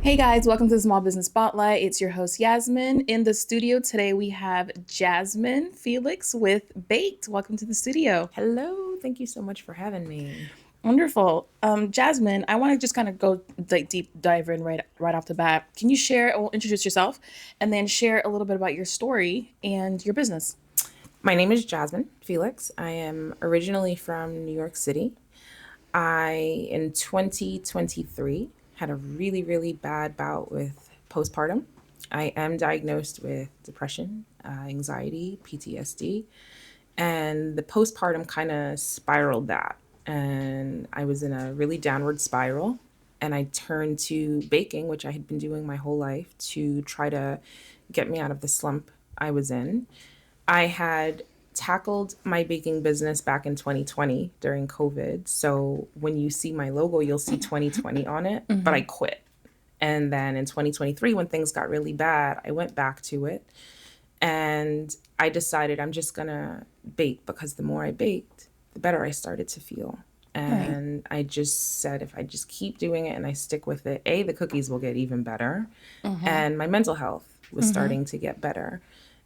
Hey guys, welcome to the Small Business Spotlight. It's your host Yasmin. In the studio today we have Jasmine Felix with Baked. Welcome to the studio. Hello, thank you so much for having me. Wonderful. Jasmine, I want to just kind of go like deep dive in right off the bat. Can you share or introduce yourself and then share a little bit about your story and your business? My name is Jasmine Felix. I am originally from New York City. In 2023, had a really, really bad bout with postpartum. I am diagnosed with depression, anxiety, PTSD, and the postpartum kind of spiraled that. And I was in a really downward spiral. And I turned to baking, which I had been doing my whole life, to try to get me out of the slump I was in. I had tackled my baking business back in 2020 during COVID. So when you see my logo, you'll see 2020 on it, but I quit. And then in 2023, when things got really bad, I went back to it and I decided I'm just gonna bake because the more I baked, the better I started to feel. Right. And I just said, if I just keep doing it and I stick with it, A, the cookies will get even better. And my mental health was starting to get better.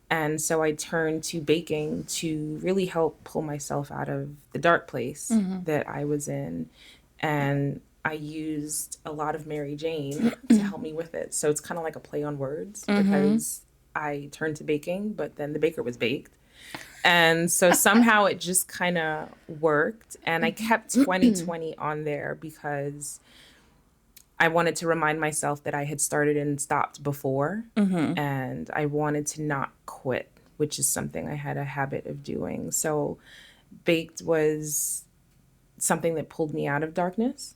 And so I turned to baking to really help pull myself out of the dark place that I was in. And I used a lot of Mary Jane to help me with it. So it's kind of like a play on words because I turned to baking, but then the baker was baked. And so somehow it just kind of worked. And I kept 2020 on there because I wanted to remind myself that I had started and stopped before. And I wanted to not quit, which is something I had a habit of doing. So baked was something that pulled me out of darkness.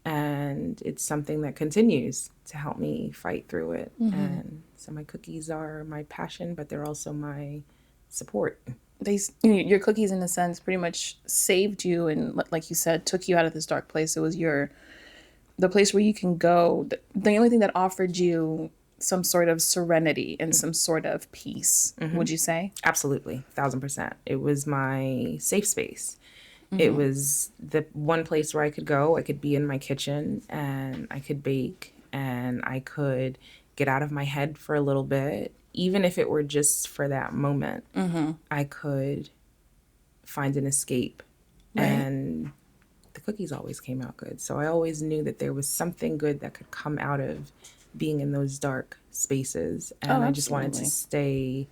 And it's something that continues to help me fight through it. And so my cookies are my passion, but they're also my support. Your cookies, in a sense, pretty much saved you and, like you said, took you out of this dark place. It was the place where you can go. The only thing that offered you some sort of serenity and some sort of peace, would you say? Absolutely, 1,000%. It was my safe space. It was the one place where I could go. I could be in my kitchen and I could bake and I could get out of my head for a little bit. Even if it were just for that moment, I could find an escape. Right. And the cookies always came out good. So I always knew that there was something good that could come out of being in those dark spaces. And I just wanted to Absolutely. stay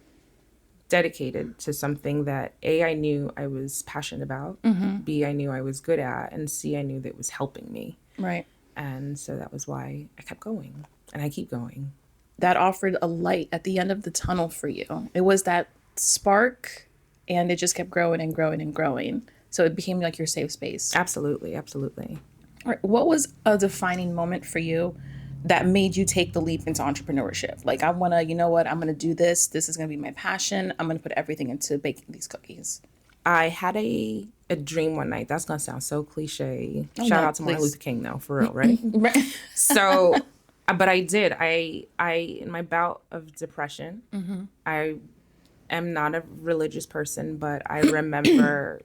dedicated to something that A, I knew I was passionate about, B, I knew I was good at, and C, I knew that was helping me. Right. And so that was why I kept going and I keep going. That offered a light at the end of the tunnel for you. It was that spark, and it just kept growing and growing and growing. So it became like your safe space. Absolutely, absolutely. All right. What was a defining moment for you that made you take the leap into entrepreneurship? Like, I want to, you know what, I'm going to do this. This is going to be my passion. I'm going to put everything into baking these cookies. I had a dream one night. That's gonna sound so cliche. Oh, Shout no, out to Martin please. Luther King though, for real, right? Right. So, but I did. I in my bout of depression, I am not a religious person, but I remember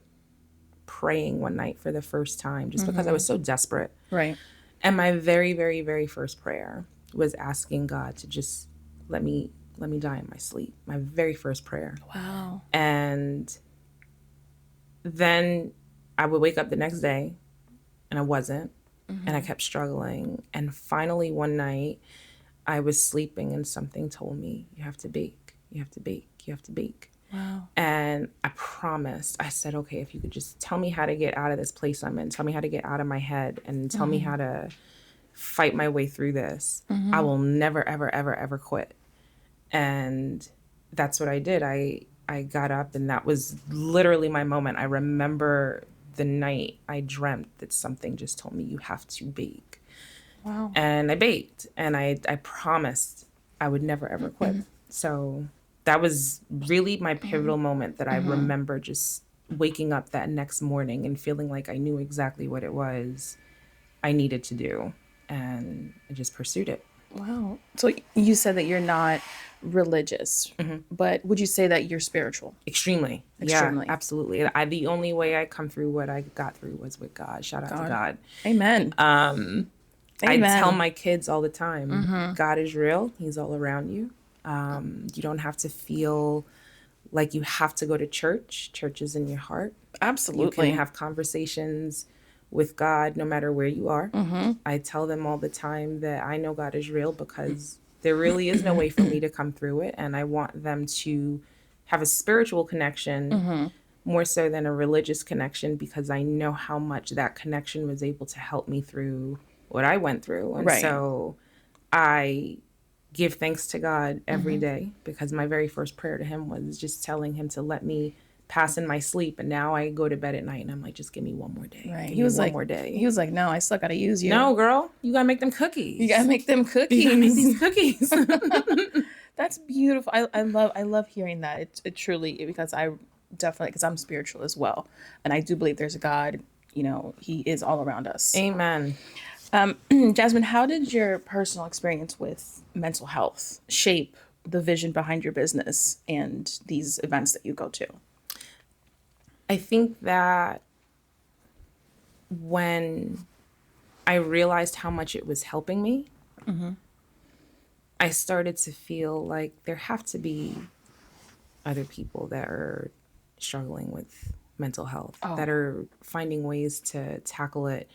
praying one night for the first time just because I was so desperate. Right. And my very, very, very first prayer was asking God to just let me die in my sleep. My very first prayer. Wow. And then I would wake up the next day and I wasn't. And I kept struggling. And finally, one night, I was sleeping and something told me, you have to bake, you have to bake, you have to bake. Wow. And I promised, I said, okay, if you could just tell me how to get out of this place I'm in, tell me how to get out of my head and tell me how to fight my way through this, I will never, ever, ever, ever quit. And that's what I did. I got up and that was literally my moment. I remember the night I dreamt that something just told me you have to bake. Wow. And I baked and I promised I would never ever quit. So that was really my pivotal moment that I remember just waking up that next morning and feeling like I knew exactly what it was I needed to do. And I just pursued it. Wow. So you said that you're not religious, but would you say that you're spiritual? Extremely. Yeah, Extremely. absolutely. The only way I come through what I got through was with God. Shout out to God. Amen. I tell Amen. my kids all the time, God is real. He's all around you. You don't have to feel like you have to go to church. Church is in your heart. You can Absolutely. have conversations with God no matter where you are. I tell them all the time that I know God is real because there really is no way for me to come through it. And I want them to have a spiritual connection more so than a religious connection, because I know how much that connection was able to help me through what I went through. And Right. so I give thanks to God every day, because my very first prayer to him was just telling him to let me pass in my sleep. And now I go to bed at night and I'm like, just give me one more day. Right. Give He me was one like, more day. he was like, no, I still gotta use you. No, girl, you gotta make them You gotta cookies. make them You gotta make cookies. these cookies. That's beautiful. I love hearing that. It truly, because I definitely, because I'm spiritual as well, and I do believe there's a God. You know, He is all around us. Amen. Jasmine, how did your personal experience with mental health shape the vision behind your business and these events that you go to? I think that when I realized how much it was helping me, I started to feel like there have to be other people that are struggling with mental health, that Oh, are finding ways to tackle it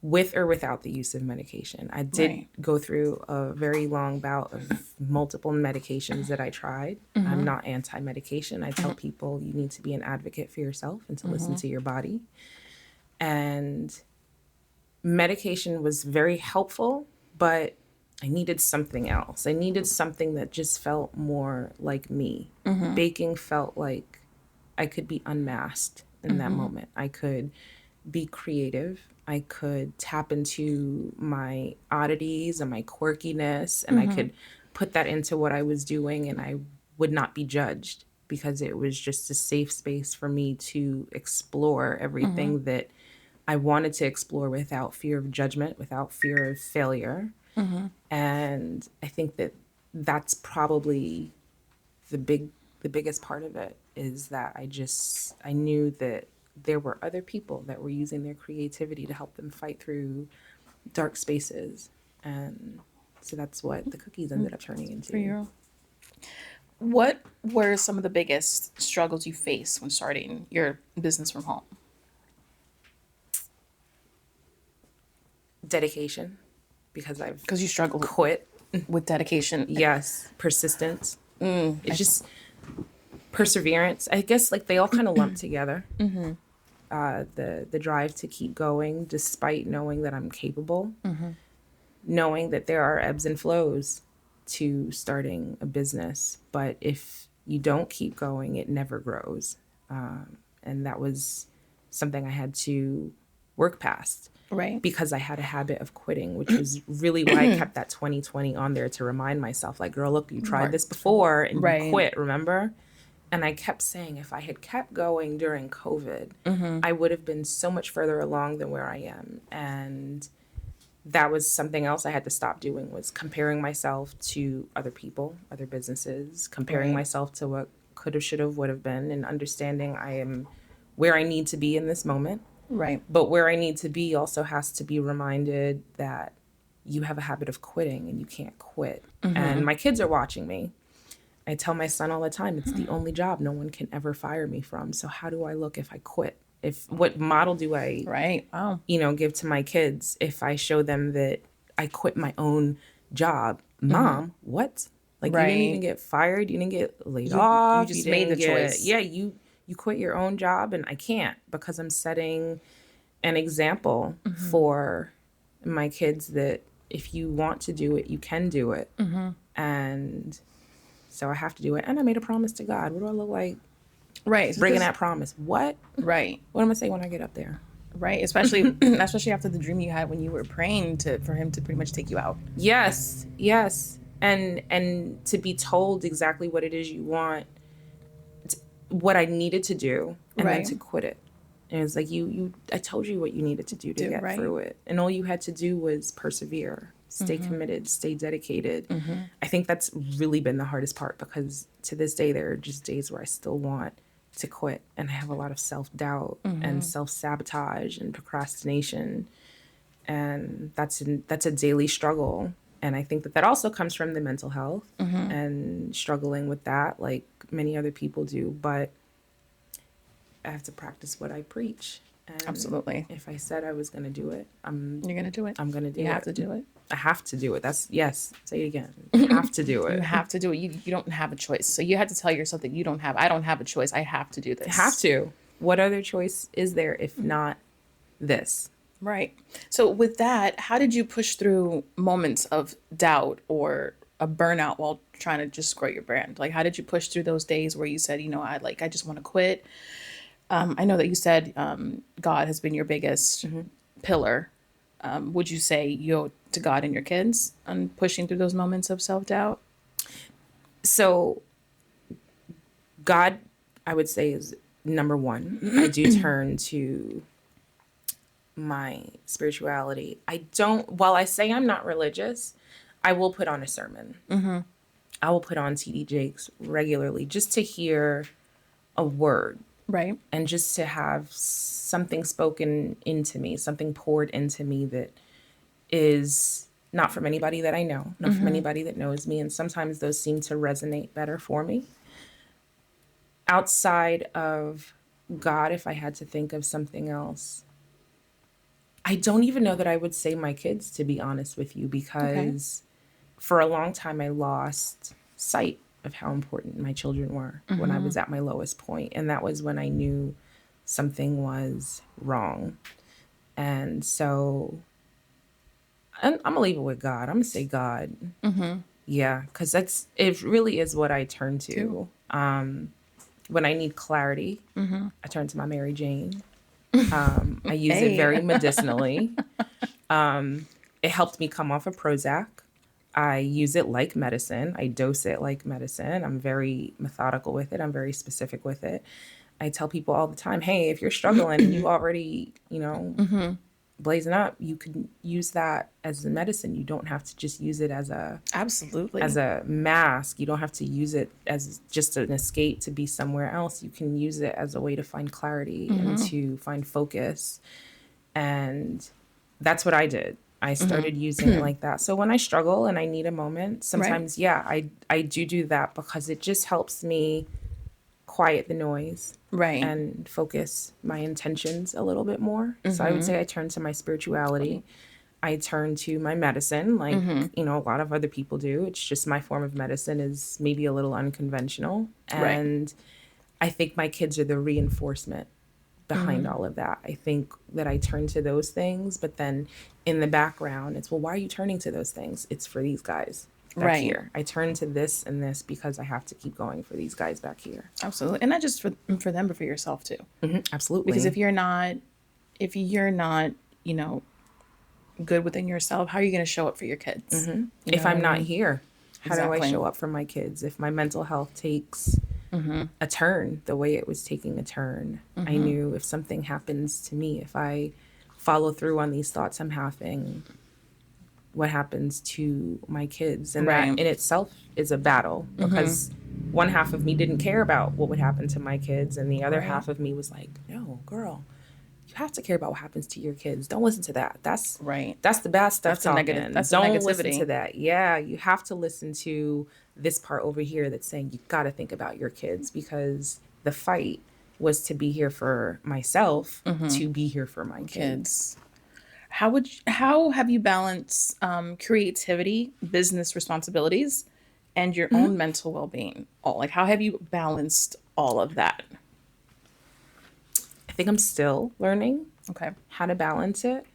with or without the use of medication. I did right. go through a very long bout of multiple medications that I tried. I'm not anti-medication. I tell people you need to be an advocate for yourself and to listen to your body. And medication was very helpful, but I needed something else. I needed something that just felt more like me. Baking felt like I could be unmasked in that moment. I could be creative. I could tap into my oddities and my quirkiness, and I could put that into what I was doing, and I would not be judged, because it was just a safe space for me to explore everything that I wanted to explore without fear of judgment, without fear of failure. And I think that that's probably the biggest part of it, is that I knew that there were other people that were using their creativity to help them fight through dark spaces. And so that's what the cookies ended up turning For into. you. What were some of the biggest struggles you faced when starting your business from home? Dedication, because I've Because you struggled quit. with dedication. Yes, persistence. It's just perseverance. I guess like they all kind of lump together. The drive to keep going despite knowing that I'm capable, knowing that there are ebbs and flows to starting a business, but if you don't keep going, it never grows. And that was something I had to work past, Right. because I had a habit of quitting, which was really why I kept that 2020 on there, to remind myself, like, girl, look, you tried this before and you Right. quit, remember? And I kept saying, if I had kept going during COVID, I would have been so much further along than where I am. And that was something else I had to stop doing, was comparing myself to other people, other businesses, comparing Right. myself to what could have, should have, would have been, and understanding I am where I need to be in this moment. Right. But where I need to be also has to be reminded that you have a habit of quitting and you can't quit. And my kids are watching me. I tell my son all the time, it's the only job no one can ever fire me from. So how do I look if I quit? What model do I, Right. Oh. give to my kids if I show them that I quit my own job? Mom, what? Like, you didn't even Right. get fired, you didn't get laid You off, you just made the didn't get, choice. yeah, you quit your own job, and I can't, because I'm setting an example for my kids that if you want to do it, you can do it. And so I have to do it. And I made a promise to God. What do I look like Right. breaking that promise? What? Right. What am I say when I get up there? Right. Especially after the dream you had when you were praying for him to pretty much take you out. Yes, yes. And to be told exactly what it is you want, what I needed to do, and then Right. to quit it. And it's like, I told you what you needed to do to get right. through it. And all you had to do was persevere, stay committed, stay dedicated. I think that's really been the hardest part, because to this day, there are just days where I still want to quit. And I have a lot of self-doubt and self-sabotage and procrastination. And that's a daily struggle. And I think that also comes from the mental health and struggling with that, like many other people do. But I have to practice what I preach. And Absolutely. if I said I was going to do it, You're going to do it. I'm going to do it. You have to do it. I have to do it. Yes. Say it again. I have to do it. You have to do it. You don't have a choice. So you have to tell yourself that I don't have a choice. I have to do this. I have to. What other choice is there if not this? Right. So with that, how did you push through moments of doubt or a burnout while trying to just grow your brand? Like, how did you push through those days where you said, I just want to quit? I know that you said God has been your biggest pillar. Would you say you owe to God and your kids on pushing through those moments of self-doubt? So God, I would say, is number one. I do turn to my spirituality. While I say I'm not religious, I will put on a sermon. I will put on TD Jakes regularly just to hear a word. Right. And just to have something spoken into me, something poured into me that is not from anybody that I know, not from anybody that knows me. And sometimes those seem to resonate better for me. Outside of God, if I had to think of something else, I don't even know that I would say my kids, to be honest with you, because for a long time I lost sight of how important my children were when I was at my lowest point. And that was when I knew something was wrong. And so I'm going to leave it with God. I'm going to say God. Yeah, because it really is what I turn to. When I need clarity, I turn to my Mary Jane. I use it very medicinally. It helped me come off of Prozac. I use it like medicine. I dose it like medicine. I'm very methodical with it. I'm very specific with it. I tell people all the time, hey, if you're struggling and you already, blazing up, you can use that as a medicine. You don't have to just use it as a mask. You don't have to use it as just an escape to be somewhere else. You can use it as a way to find clarity and to find focus. And that's what I did. I started using it like that. So when I struggle and I need a moment, sometimes, I do that because it just helps me quiet the noise and focus my intentions a little bit more. So I would say I turn to my spirituality. I turn to my medicine like, a lot of other people do. It's just my form of medicine is maybe a little unconventional. And I think my kids are the reinforcement behind all of that. I think that I turn to those things, but then in the background, it's, well, why are you turning to those things? It's for these guys back here. I turn to this and this because I have to keep going for these guys back here. Absolutely. And not just for them, but for yourself too. Absolutely. Because if you're not, good within yourself, how are you going to show up for your kids? If I'm not here, how do I show up for my kids? If my mental health takes a turn the way it was taking a turn, I knew if something happens to me, if I follow through on these thoughts I'm having, what happens to my kids? And that in itself is a battle because one half of me didn't care about what would happen to my kids. And the other half of me was like, no, girl, you have to care about what happens to your kids. Don't listen to that. That's the bad stuff. Don't listen to that. Yeah, you have to listen to this part over here that's saying you got to think about your kids, because the fight was to be here for myself, to be here for my kids. How have you balanced creativity, business responsibilities, and your own mental well-being? How have you balanced all of that? I think I'm still learning how to balance it.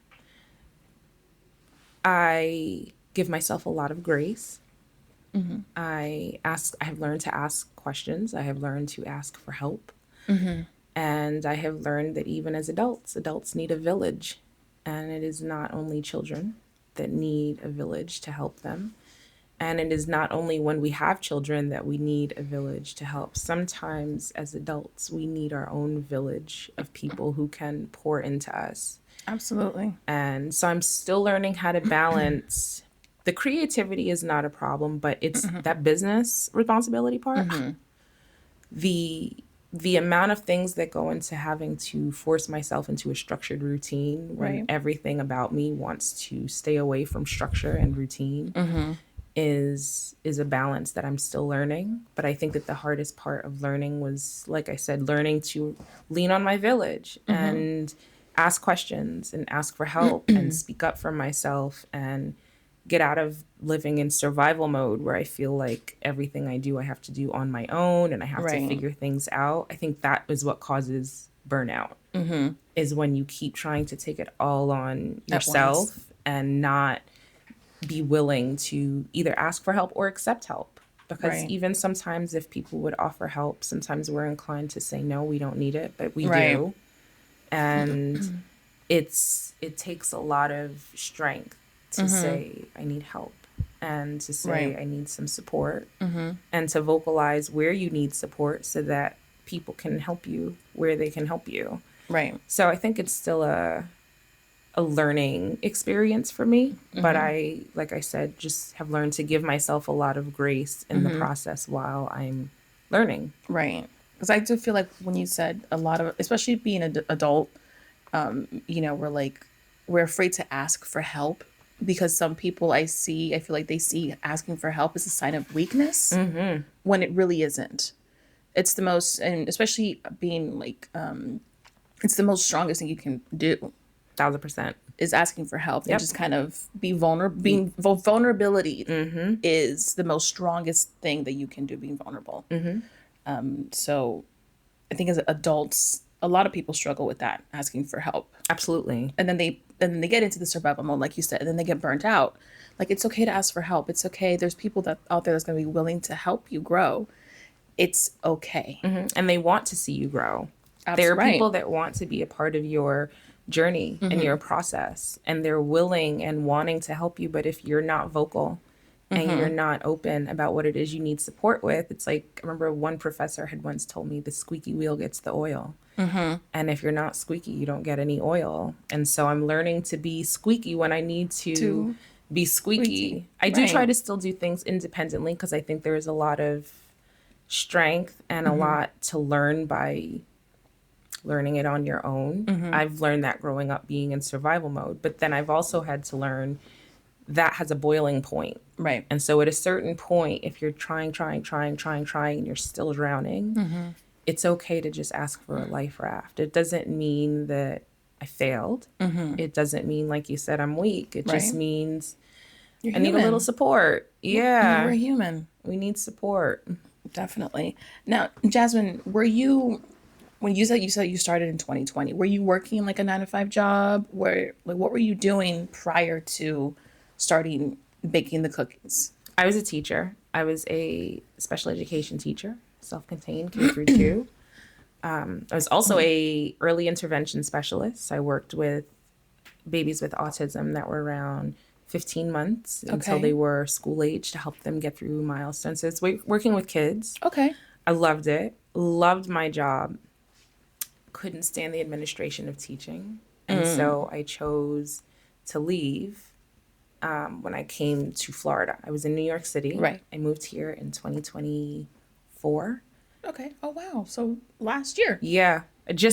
I give myself a lot of grace. I have learned to ask questions. I have learned to ask for help. And I have learned that even as adults need a village. And it is not only children that need a village to help them. And it is not only when we have children that we need a village to help. Sometimes as adults, we need our own village of people who can pour into us. Absolutely. And so I'm still learning how to balance. The creativity is not a problem, but it's that business responsibility part. The the amount of things that go into having to force myself into a structured routine when Right. everything about me wants to stay away from structure and routine is a balance that I'm still learning. But I think that the hardest part of learning was, like I said, learning to lean on my village and ask questions and ask for help and speak up for myself and get out of living in survival mode where I feel like everything I do, I have to do on my own and I have to Right. figure things out. I think that is what causes burnout, is when you keep trying to take it all on At once. yourself and not be willing to either ask for help or accept help. Because Right. even sometimes if people would offer help, sometimes we're inclined to say, no, we don't need it, but we Right. do. And it takes a lot of strength to say, I need help, and to say, Right. I need some support, and to vocalize where you need support so that people can help you where they can help you. Right. So I think it's still a learning experience for me, but I, like I said, just have learned to give myself a lot of grace in the process while I'm learning. Right. Because I do feel like when you said a lot of, especially being an adult, we're afraid to ask for help because some people I feel like they see asking for help as a sign of weakness when it really isn't. It's the most, and especially being like, it's the most strongest thing you can do 1,000%. is asking for help and Yep. just kind of be vulnerable. Vulnerability is the most strongest thing that you can do, being vulnerable. So I think as adults, a lot of people struggle with that, asking for help. Absolutely. And then they get into the survival mode, like you said, and then they get burnt out. Like, it's okay to ask for help. It's okay. There's people that out there that's going to be willing to help you grow. It's okay. And they want to see you grow. There are Right. people that want to be a part of your journey and your process, and they're willing and wanting to help you. But if you're not vocal and you're not open about what it is you need support with, it's like, I remember one professor had once told me, the squeaky wheel gets the oil. And if you're not squeaky, you don't get any oil. And so I'm learning to be squeaky when I need to be squeaky. I do try to still do things independently because I think there is a lot of strength and a lot to learn by learning it on your own. I've learned that growing up being in survival mode, but then I've also had to learn that has a boiling point. Right. And so at a certain point, if you're trying, and you're still drowning, it's okay to just ask for a life raft. It doesn't mean that I failed. It doesn't mean, like you said, I'm weak. It just Right. means You're I need a little support. Yeah. We're human. We need support. Definitely. Now, Jasmine, were you, when you said you started in 2020, were you working like a 9 to 5 job? What were you doing prior to starting baking the cookies? I was a teacher. I was a special education teacher, self-contained K through 2. I was also a early intervention specialist. I worked with babies with autism that were around 15 months until they were school age to help them get through milestones. So it's working with kids. Okay. I loved it. Loved my job. Couldn't stand the administration of teaching. And so I chose to leave when I came to Florida. I was in New York City. Right. I moved here in 2024. Okay. Oh, wow. So last year. Yeah.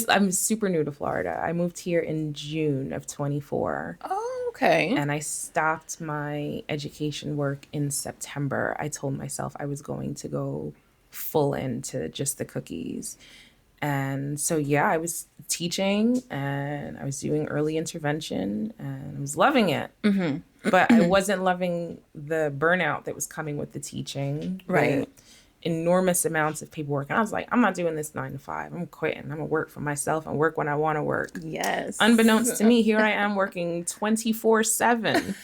I'm super new to Florida. I moved here in June of 24. Oh, okay. And I stopped my education work in September. I told myself I was going to go full into just the cookies. And so, yeah, I was teaching and I was doing early intervention and I was loving it. But I wasn't loving the burnout that was coming with the teaching. Right. The enormous amounts of paperwork. And I was like, I'm not doing this 9 to 5. I'm quitting. I'm going to work for myself and work when I want to work. Yes. Unbeknownst to me, here I am working 24/7.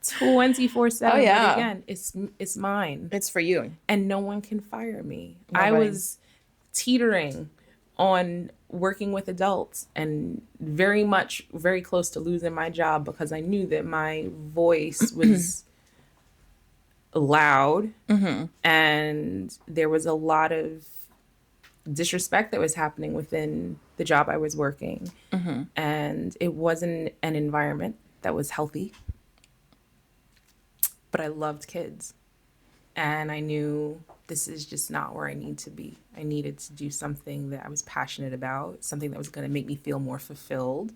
24/7. Oh, yeah. But again, it's mine. It's for you. And no one can fire me. Nobody. I was teetering on working with adults and very close to losing my job because I knew that my voice was loud and there was a lot of disrespect that was happening within the job I was working. And it wasn't an environment that was healthy. But I loved kids. And I knew this is just not where I need to be. I needed to do something that I was passionate about, something that was going to make me feel more fulfilled.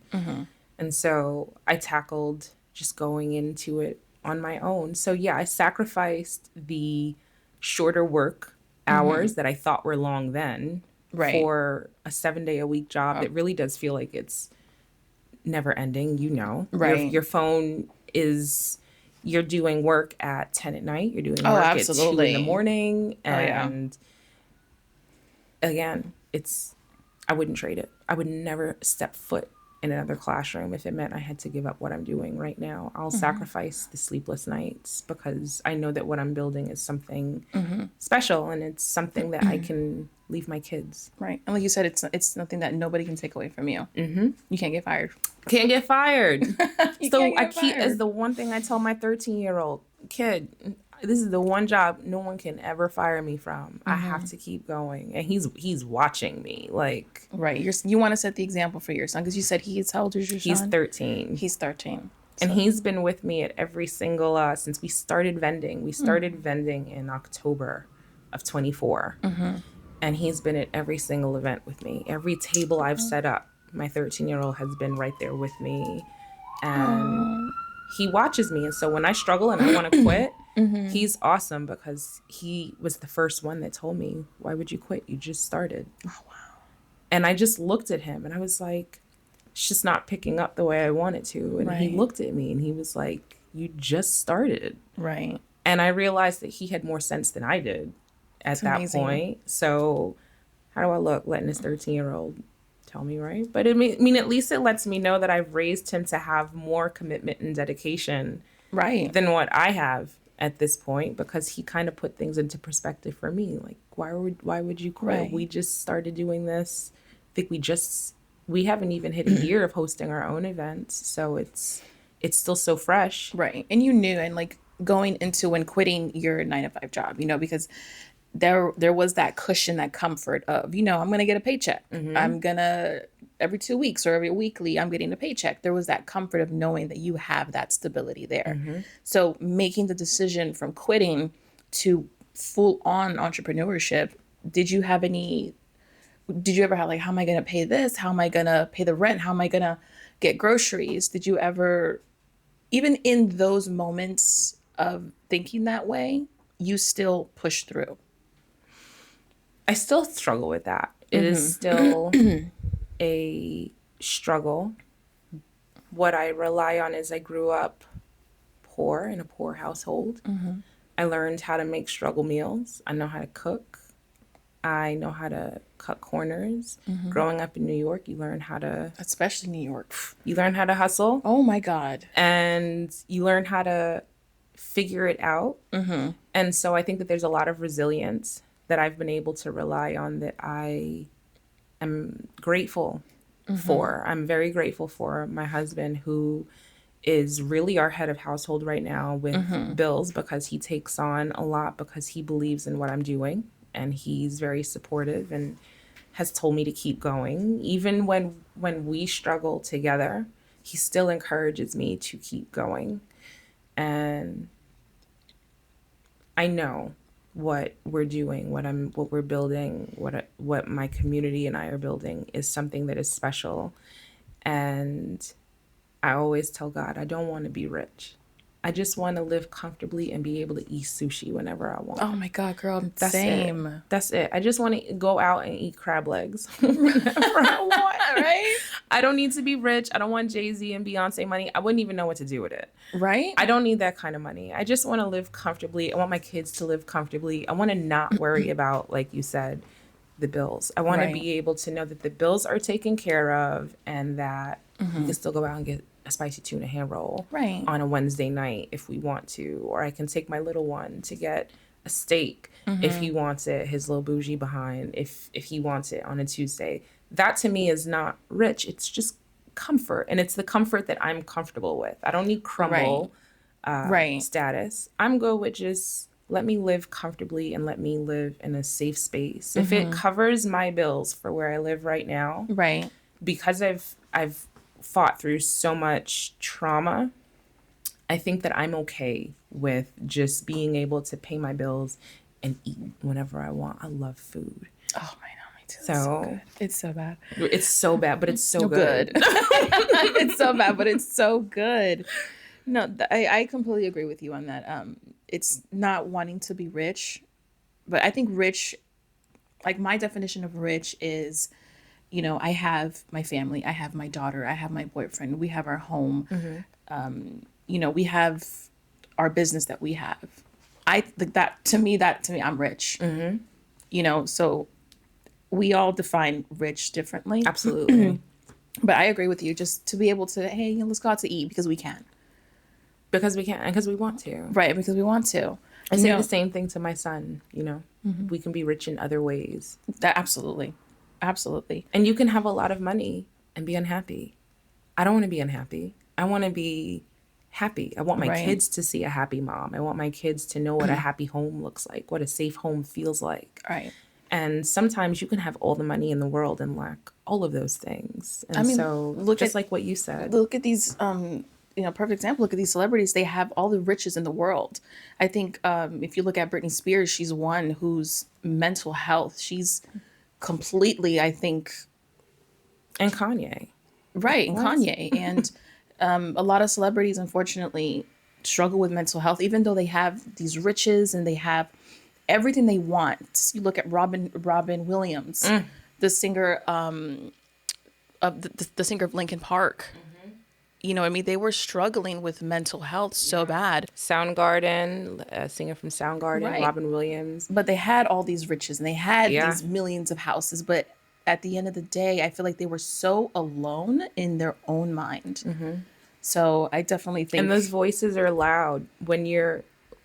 And so I tackled just going into it on my own. So yeah, I sacrificed the shorter work hours that I thought were long then for a 7-day-a-week job that really does feel like it's never ending. Your phone is, you're doing work at 10 at night, you're doing work at 2 in the morning, and again, I wouldn't trade it. I would never step foot in another classroom if it meant I had to give up what I'm doing right now. I'll sacrifice the sleepless nights because I know that what I'm building is something special, and it's something that I can leave my kids. Right. And like you said, it's nothing that nobody can take away from you. You can't get fired. Can't get fired. So I keep, fired. as the one thing I tell my 13-year-old kid, this is the one job no one can ever fire me from. I have to keep going. And he's watching me. Like, right. You want to set the example for your son, because you said how old is your son? He's 13. He's 13. And he's been with me at every single, since we started vending. We started vending in October of 24. And he's been at every single event with me. Every table I've set up, my 13-year-old has been right there with me. And he watches me. And so when I struggle and I want to quit, he's awesome, because he was the first one that told me, why would you quit? You just started. Oh, wow. And I just looked at him and I was like, it's just not picking up the way I want it to. And he looked at me and he was like, you just started. Right. And I realized that he had more sense than I did at that point. So how do I look letting this 13-year-old tell me, right? But I mean, at least it lets me know that I've raised him to have more commitment and dedication than what I have at this point, because he kind of put things into perspective for me. Like, why would you quit? Right. We just started doing this. I think we haven't even hit a year of hosting our own events. So it's still so fresh. Right. And you knew, and like going into when quitting your 9-to-5 job, because there was that cushion, that comfort of, I'm going to get a paycheck. I'm going to, every 2 weeks or every weekly, I'm getting a paycheck. There was that comfort of knowing that you have that stability there. So making the decision from quitting to full on entrepreneurship, did you ever have like, how am I going to pay this? How am I going to pay the rent? How am I going to get groceries? Did you ever, even in those moments of thinking that way, you still push through? I still struggle with that. It is still a struggle. What I rely on is I grew up poor, in a poor household. I learned how to make struggle meals. I know how to cook. I know how to cut corners. Growing up in New York, you learn how to... Especially New York. You learn how to hustle. Oh, my God. And you learn how to figure it out. And so I think that there's a lot of resilience that I've been able to rely on that I am grateful for. I'm very grateful for my husband, who is really our head of household right now with bills, because he takes on a lot, because he believes in what I'm doing, and he's very supportive and has told me to keep going. Even when we struggle together, he still encourages me to keep going. And I know what we're doing, what we're building, what my community and I are building is something that is special. And I always tell God, I don't want to be rich. I just want to live comfortably and be able to eat sushi whenever I want. Oh my God, girl, That's same. It. That's it. I just want to go out and eat crab legs whenever I want, right? I don't need to be rich. I don't want Jay-Z and Beyonce money. I wouldn't even know what to do with it. Right? I don't need that kind of money. I just want to live comfortably. I want my kids to live comfortably. I want to not worry about, like you said, the bills. I want to be able to know that the bills are taken care of, and that we can still go out and get a spicy tuna hand roll on a Wednesday night if we want to. Or I can take my little one to get a steak if he wants it, his little bougie behind, if he wants it on a Tuesday. That to me is not rich. It's just comfort. And it's the comfort that I'm comfortable with. I don't need crumble status. I'm good with just let me live comfortably and let me live in a safe space. If it covers my bills for where I live right now, because I've fought through so much trauma, I think that I'm okay with just being able to pay my bills and eat whenever I want. I love food. Oh, I know, me too. So It's so bad. it's so bad, but it's so good. It's so bad, but it's so good. No, I completely agree with you on that. It's not wanting to be rich, but I think rich, like my definition of rich is, I have my family, I have my daughter, I have my boyfriend, we have our home, we have our business that we have. I think that to me, I'm rich. So we all define rich differently. Absolutely. But I agree with you. Just to be able to, hey, let's go out to eat because we can. Because we can and because we want to. Right, because we want to. I say the same thing to my son, We can be rich in other ways. That absolutely. Absolutely. And you can have a lot of money and be unhappy. I don't want to be unhappy. I want to be happy. I want my kids to see a happy mom. I want my kids to know what a happy home looks like, what a safe home feels like. Right. And sometimes you can have all the money in the world and lack all of those things. And like what you said. Look at these, perfect example. Look at these celebrities. They have all the riches in the world. I think if you look at Britney Spears, she's one whose mental health, she's completely, I think. And Kanye. Right, and Kanye. And a lot of celebrities, unfortunately, struggle with mental health, even though they have these riches and they have everything they want. You look at Robin Williams, the singer of the singer of Linkin Park. You know what I mean? They were struggling with mental health so bad. Soundgarden, a singer from Soundgarden, Robin Williams. But they had all these riches and they had these millions of houses. But at the end of the day, I feel like they were so alone in their own mind. So I definitely think... And those voices are loud when you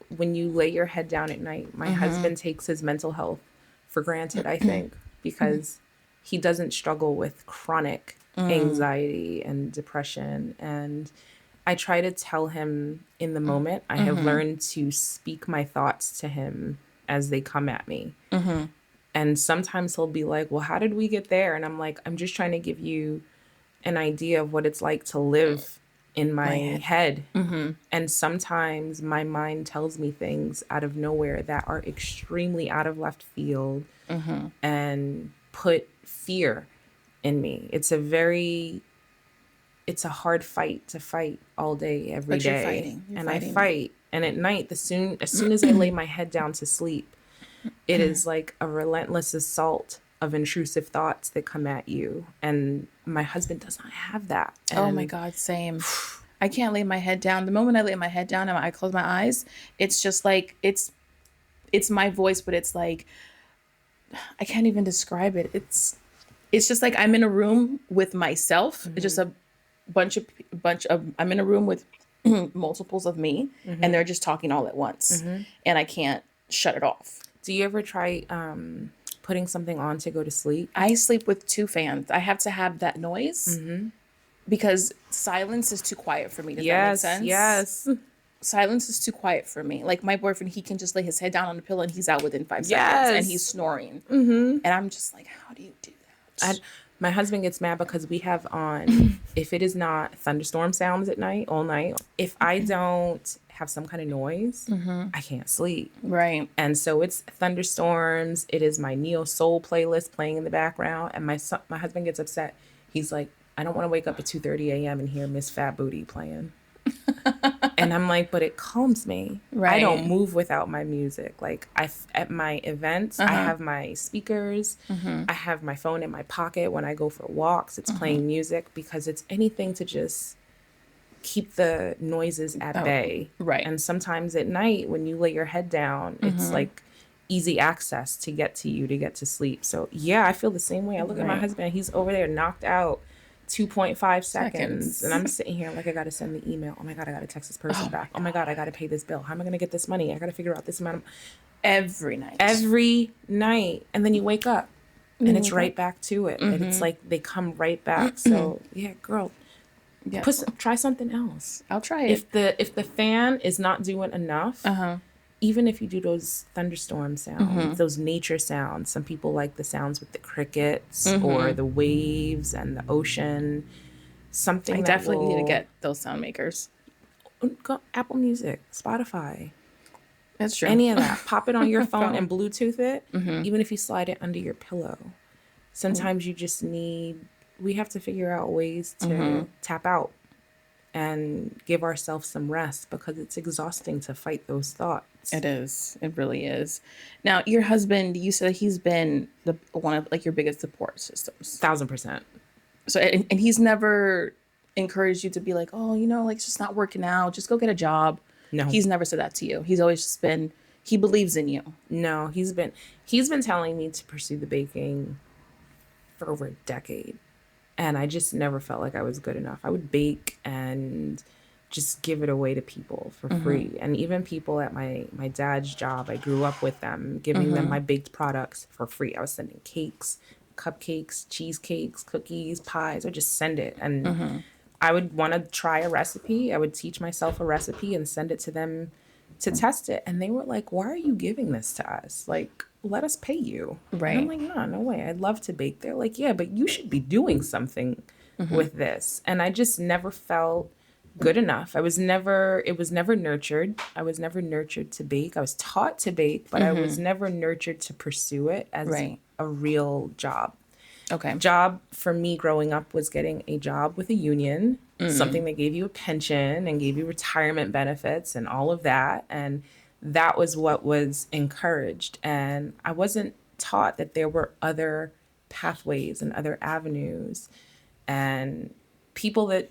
lay your head down at night. My husband takes his mental health for granted, I think, because he doesn't struggle with chronic anxiety and depression. And I try to tell him in the moment. I have learned to speak my thoughts to him as they come at me. And sometimes he'll be like, well, how did we get there? And I'm like, I'm just trying to give you an idea of what it's like to live in my head. And sometimes my mind tells me things out of nowhere that are extremely out of left field and put fear in me. It's a hard fight to fight all day, every day. You're fighting. I fight. And at night, as soon as I lay my head down to sleep, it is like a relentless assault of intrusive thoughts that come at you. And my husband does not have that. And oh my God, same. I can't lay my head down. The moment I lay my head down and I close my eyes, it's just like, it's my voice, but it's like, I can't even describe it. It's just like I'm in a room with myself. It's just a bunch of, I'm in a room with multiples of me and they're just talking all at once and I can't shut it off. Do you ever try putting something on to go to sleep? I sleep with 2 fans. I have to have that noise because silence is too quiet for me. Does that make sense? Yes. Silence is too quiet for me. Like my boyfriend, he can just lay his head down on the pillow and he's out within 5 seconds and he's snoring. And I'm just like, how do you do that? My husband gets mad because we have on, if it is not thunderstorm sounds at night, all night, if I don't have some kind of noise, I can't sleep. Right. And so it's thunderstorms. It is my neo soul playlist playing in the background. And my husband gets upset. He's like, I don't want to wake up at 2:30 a.m. and hear Miss Fat Booty playing. And I'm like, but it calms me. Right. I don't move without my music. Like at my events, I have my speakers. I have my phone in my pocket. When I go for walks, it's playing music because it's anything to just keep the noises at bay. Right. And sometimes at night when you lay your head down, it's like easy access to get to you to get to sleep. So yeah, I feel the same way. I look at my husband, he's over there knocked out 2.5 seconds. And I'm sitting here like, I got to send the email. Oh my God, I got to text this person back. Oh my God, I got to pay this bill. How am I going to get this money? I got to figure out this amount of... Every night. And then you wake up and it's right back to it. And it's like they come right back. So yeah, girl, try something else. I'll try it. If the fan is not doing enough, even if you do those thunderstorm sounds, those nature sounds, some people like the sounds with the crickets or the waves and the ocean. I definitely need to get those sound makers. Go Apple Music, Spotify. That's true. Any of that. Pop it on your phone and Phone. Bluetooth it, even if you slide it under your pillow. Sometimes you just need, we have to figure out ways to tap out and give ourselves some rest because it's exhausting to fight those thoughts. It is. It really is. Now, your husband, you said he's been the one of like your biggest support systems. 1000%. So, and he's never encouraged you to be like, oh, like it's just not working out. Just go get a job. No. He's never said that to you. He's always just been, he believes in you. No, he's been telling me to pursue the baking for over a decade. And I just never felt like I was good enough. I would bake and just give it away to people for free. And even people at my dad's job, I grew up with them, giving them my baked products for free. I was sending cakes, cupcakes, cheesecakes, cookies, pies. I would just send it. And I would want to try a recipe. I would teach myself a recipe and send it to them to test it. And they were like, why are you giving this to us? Like, let us pay you. Right. And I'm like, no way. I'd love to bake. They're like, yeah, but you should be doing something with this. And I just never felt good enough. It was never nurtured. I was never nurtured to bake. I was taught to bake, but I was never nurtured to pursue it as a real job. Okay. Job for me growing up was getting a job with a union, something that gave you a pension and gave you retirement benefits and all of that. And that was what was encouraged. And I wasn't taught that there were other pathways and other avenues. And people that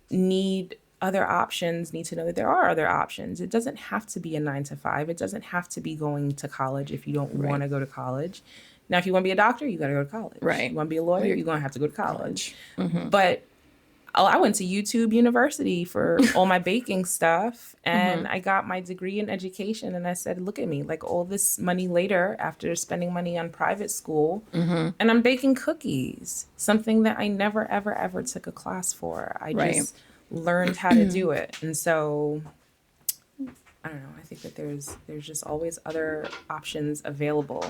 need other options need to know that there are other options. It doesn't have to be a 9 to 5. It doesn't have to be going to college if you don't want to go to college. Now, if you want to be a doctor, you got to go to college. Right. You want to be a lawyer, you're going to have to go to college. But I went to YouTube University for all my baking stuff, and I got my degree in education. And I said, look at me, like all this money later after spending money on private school, and I'm baking cookies, something that I never, ever, ever took a class for. I just learned how to do it. And so I don't know. I think that there's just always other options available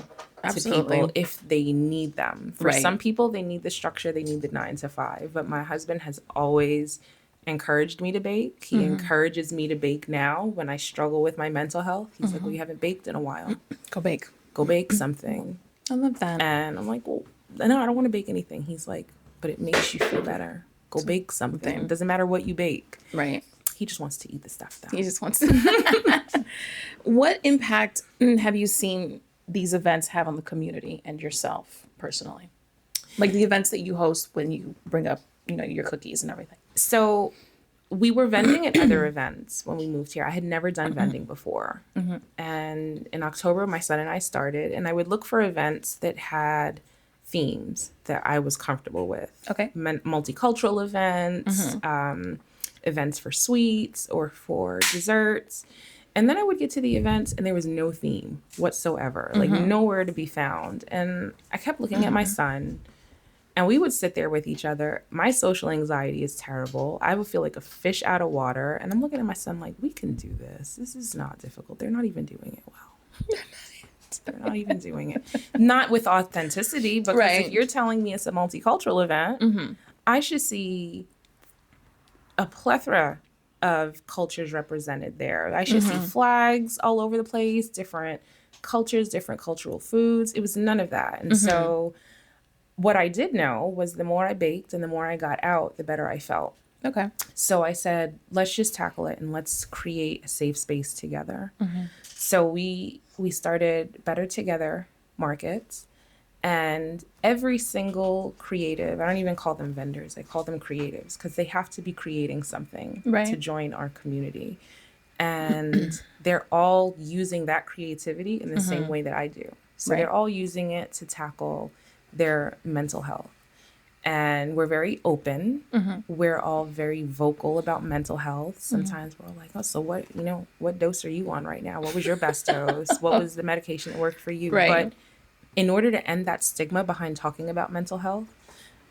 to people if they need them. For some people, they need the structure, they need the 9 to 5. But my husband has always encouraged me to bake. He encourages me to bake now when I struggle with my mental health. He's like, well, you haven't baked in a while. Go bake. Go bake something. I love that. And I'm like, well, no, I don't want to bake anything. He's like, but it makes you feel better. Go bake something. It doesn't matter what you bake. Right. He just wants to eat the stuff, though. He just wants to. What impact have you seen these events have on the community and yourself personally? Like the events that you host when you bring up, your cookies and everything. So we were vending at other events when we moved here. I had never done vending before. And in October, my son and I started, and I would look for events that had themes that I was comfortable with. Okay. Multicultural events, events for sweets or for desserts. And then I would get to the events and there was no theme whatsoever, like nowhere to be found. And I kept looking at my son, and we would sit there with each other. My social anxiety is terrible. I would feel like a fish out of water. And I'm looking at my son like, we can do this. This is not difficult. They're not even doing it well. They're not even doing it. Not with authenticity, because if you're telling me it's a multicultural event, I should see a plethora of cultures represented there. I should see flags all over the place, different cultures, different cultural foods. It was none of that. And so what I did know was the more I baked and the more I got out, the better I felt. Okay. So I said, let's just tackle it and let's create a safe space together. So we started Better Together markets, and every single creative, I don't even call them vendors, I call them creatives, because they have to be creating something to join our community. And they're all using that creativity in the same way that I do. So they're all using it to tackle their mental health. And we're very open. We're all very vocal about mental health. Sometimes we're like, oh, so what dose are you on right now? What was your best dose? What was the medication that worked for you? But in order to end that stigma behind talking about mental health,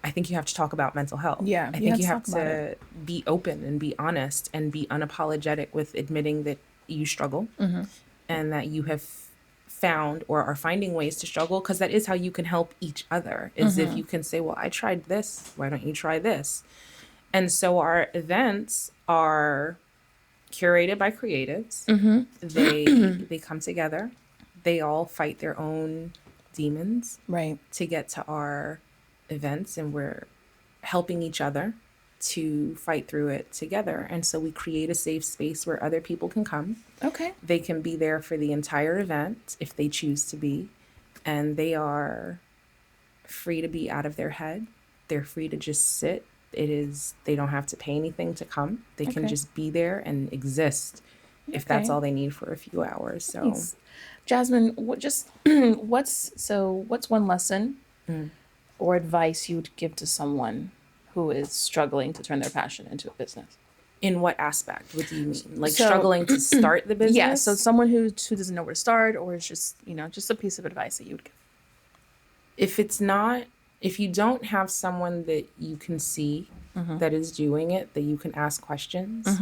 I think you have to talk about mental health. Yeah, I think you have to be open and be honest and be unapologetic with admitting that you struggle and that you have found or are finding ways to struggle, because that is how you can help each other, is if you can say, well, I tried this, why don't you try this? And so our events are curated by creatives. They come together. They all fight their own demons Right. to get to our events, and we're helping each other to fight through it together. And so we create a safe space where other people can come. Okay. They can be there for the entire event if they choose to be, and they are free to be out of their head. They're free to just sit. They don't have to pay anything to come. They can just be there and exist if that's all they need for a few hours. So Nice. Jasmine, what's one lesson or advice you would give to someone who is struggling to turn their passion into a business? in what aspect? What do you mean? Like struggling to start the business? Yeah, so someone who doesn't know where to start, or is just, just a piece of advice that you would give. If you don't have someone that you can see that is doing it, that you can ask questions,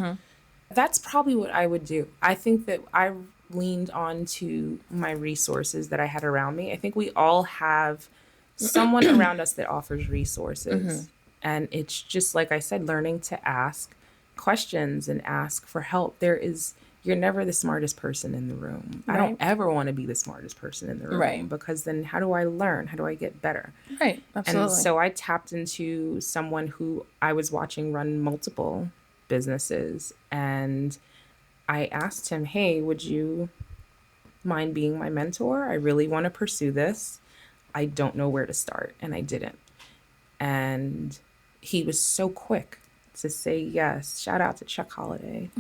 that's probably what I would do. I think that I leaned on to my resources that I had around me. I think we all have someone around us that offers resources. And it's just, like I said, learning to ask questions and ask for help. You're never the smartest person in the room. I don't ever want to be the smartest person in the room, because then how do I learn? How do I get better? Right, absolutely. And so I tapped into someone who I was watching run multiple businesses, and I asked him, hey, would you mind being my mentor? I really want to pursue this. I don't know where to start. And I didn't. And he was so quick to say yes. Shout out to Chuck Holiday.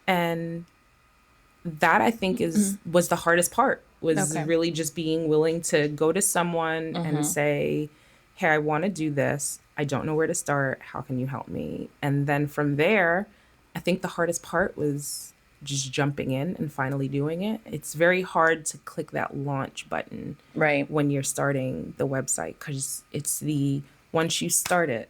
And that, I think, was the hardest part, was really just being willing to go to someone and say, hey, I want to do this. I don't know where to start. How can you help me? And then from there, I think the hardest part was just jumping in and finally doing it. It's very hard to click that launch button when you're starting the website, because once you start it,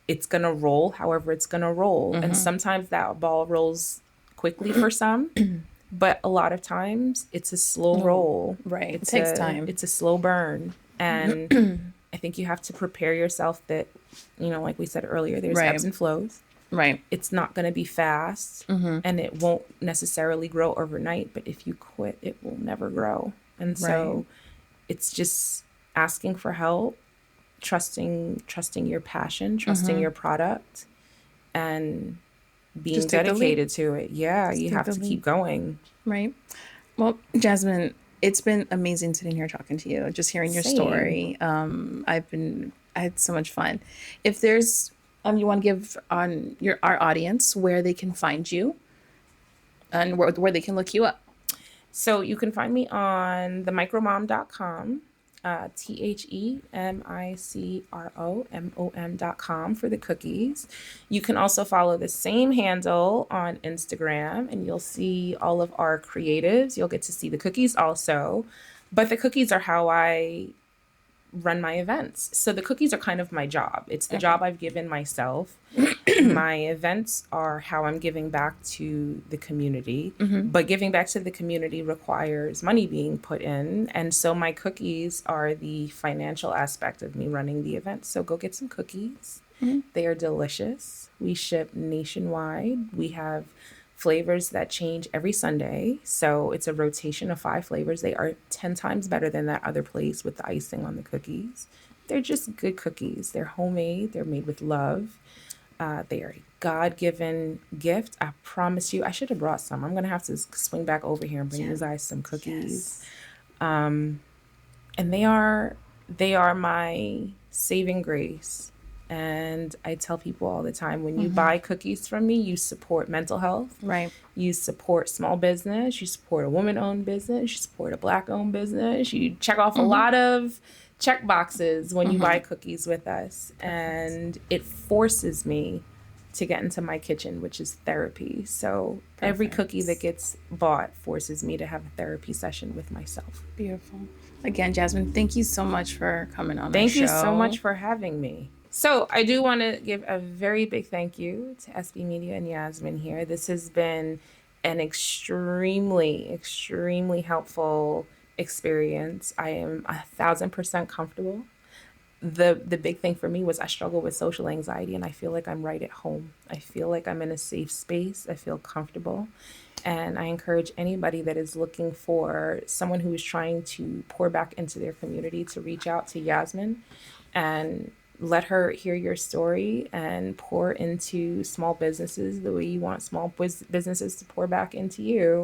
it's going to roll however it's going to roll. And sometimes that ball rolls quickly for some, but a lot of times it's a slow roll. Right. It takes time. It's a slow burn. And I think you have to prepare yourself that, like we said earlier, there's ebbs and flows. Right. It's not going to be fast, and it won't necessarily grow overnight, but if you quit, it will never grow. And so it's just asking for help, trusting your passion, trusting your product, and being dedicated to it. Yeah, you have to keep going. Right. Well, Jasmine, it's been amazing sitting here talking to you, just hearing your story. I had so much fun. If there's you want to give on our audience where they can find you and where they can look you up. So you can find me on themicromom.com, THEMICROMOM.com for the cookies. You can also follow the same handle on Instagram, and you'll see all of our creatives. You'll get to see the cookies also, but the cookies are how I run my events. So the cookies are kind of my job. It's the job I've given myself. My events are how I'm giving back to the community, but giving back to the community requires money being put in. And so my cookies are the financial aspect of me running the event. So go get some cookies. They are delicious. We ship nationwide. We have flavors that change every Sunday. So it's a rotation of 5 flavors. They are 10 times better than that other place with the icing on the cookies. They're just good cookies. They're homemade. They're made with love. They are a God-given gift. I promise you. I should have brought some. I'm going to have to swing back over here and bring you guys some cookies. And they are my saving grace. And I tell people all the time, when you buy cookies from me, you support mental health. Right. You support small business. You support a woman-owned business. You support a Black-owned business. You check off a lot of check boxes when you buy cookies with us. And it forces me to get into my kitchen, which is therapy. So every cookie that gets bought forces me to have a therapy session with myself. Beautiful. Again, Jasmine, thank you so much for coming on our show. Thank you so much for having me. So I do want to give a very big thank you to SB Media and Jas Min here. This has been an extremely, extremely helpful experience. I am 1,000% comfortable. the big thing for me was I struggle with social anxiety, and I feel like I'm right at home. I feel like I'm in a safe space. I feel comfortable. And I encourage anybody that is looking for someone who is trying to pour back into their community to reach out to Yasmin and let her hear your story and pour into small businesses the way you want small businesses to pour back into you.